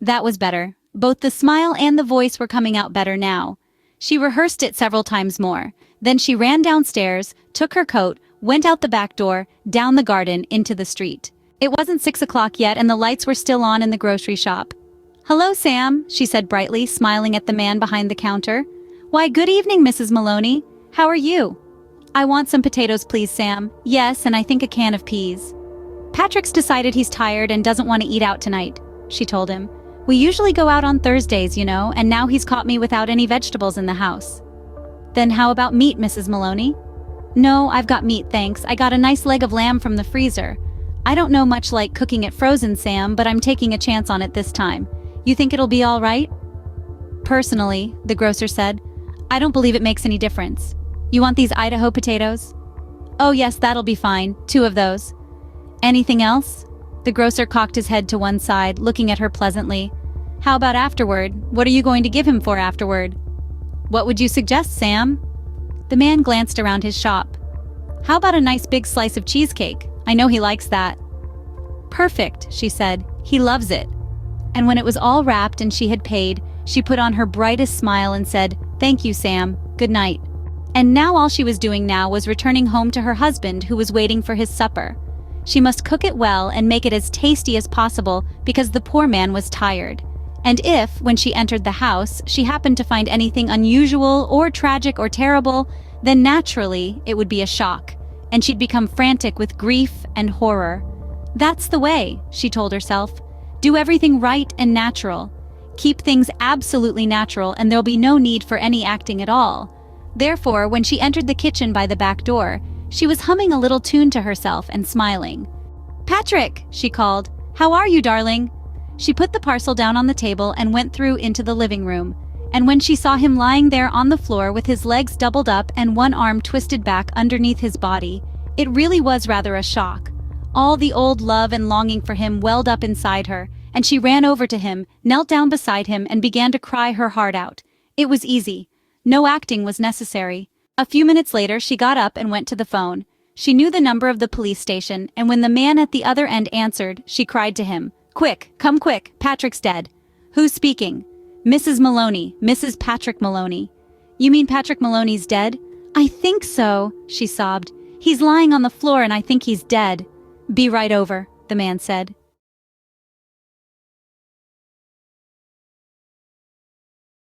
That was better. Both the smile and the voice were coming out better now. She rehearsed it several times more. Then she ran downstairs, took her coat, went out the back door, down the garden, into the street. It wasn't 6 o'clock yet and the lights were still on in the grocery shop. "Hello, Sam," she said brightly, smiling at the man behind the counter. "Why, good evening, Mrs. Maloney. How are you?" "I want some potatoes, please, Sam. Yes, and I think a can of peas." "Patrick's decided he's tired and doesn't want to eat out tonight," she told him. "We usually go out on Thursdays, you know, and now he's caught me without any vegetables in the house." "Then how about meat, Mrs. Maloney?" "No, I've got meat, thanks. I got a nice leg of lamb from the freezer. I don't know much like cooking it frozen, Sam, but I'm taking a chance on it this time. You think it'll be all right?" "Personally," the grocer said, "I don't believe it makes any difference. You want these Idaho potatoes?" "Oh yes, that'll be fine. 2 of those." "Anything else?" The grocer cocked his head to one side, looking at her pleasantly. "How about afterward? What are you going to give him for afterward?" "What would you suggest, Sam?" The man glanced around his shop. "How about a nice big slice of cheesecake? I know he likes that." "Perfect," she said. "He loves it." And when it was all wrapped and she had paid, she put on her brightest smile and said, "Thank you, Sam. Good night." And now all she was doing now was returning home to her husband, who was waiting for his supper. She must cook it well and make it as tasty as possible because the poor man was tired. And if, when she entered the house, she happened to find anything unusual or tragic or terrible, then naturally it would be a shock, and she'd become frantic with grief and horror. That's the way, she told herself. Do everything right and natural. Keep things absolutely natural and there'll be no need for any acting at all. Therefore, when she entered the kitchen by the back door, she was humming a little tune to herself and smiling. "Patrick," she called. "How are you, darling?" She put the parcel down on the table and went through into the living room. And when she saw him lying there on the floor with his legs doubled up and one arm twisted back underneath his body, it really was rather a shock. All the old love and longing for him welled up inside her, and she ran over to him, knelt down beside him, and began to cry her heart out. It was easy. No acting was necessary. A few minutes later, she got up and went to the phone. She knew the number of the police station, and when the man at the other end answered, she cried to him, "Quick, come quick, Patrick's dead." "Who's speaking?" "Mrs. Maloney, Mrs. Patrick Maloney." "You mean Patrick Maloney's dead?" "I think so," she sobbed. "He's lying on the floor and I think he's dead." "Be right over," the man said.